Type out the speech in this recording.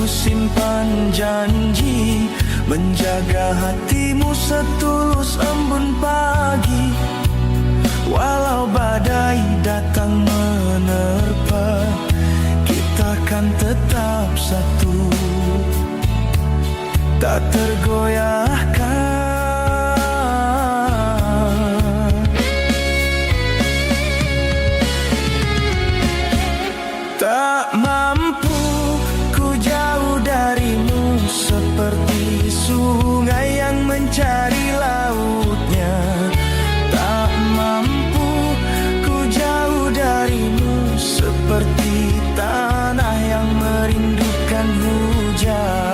ku simpan janji menjaga hatimu setulus embun pagi. Walau badai datang menerpa, kita kan tetap satu, tak tergoyahkan. Tak mampu ku jauh darimu seperti sungai yang mencari lautnya. Tak mampu ku jauh darimu seperti tanah yang merindukan hujan.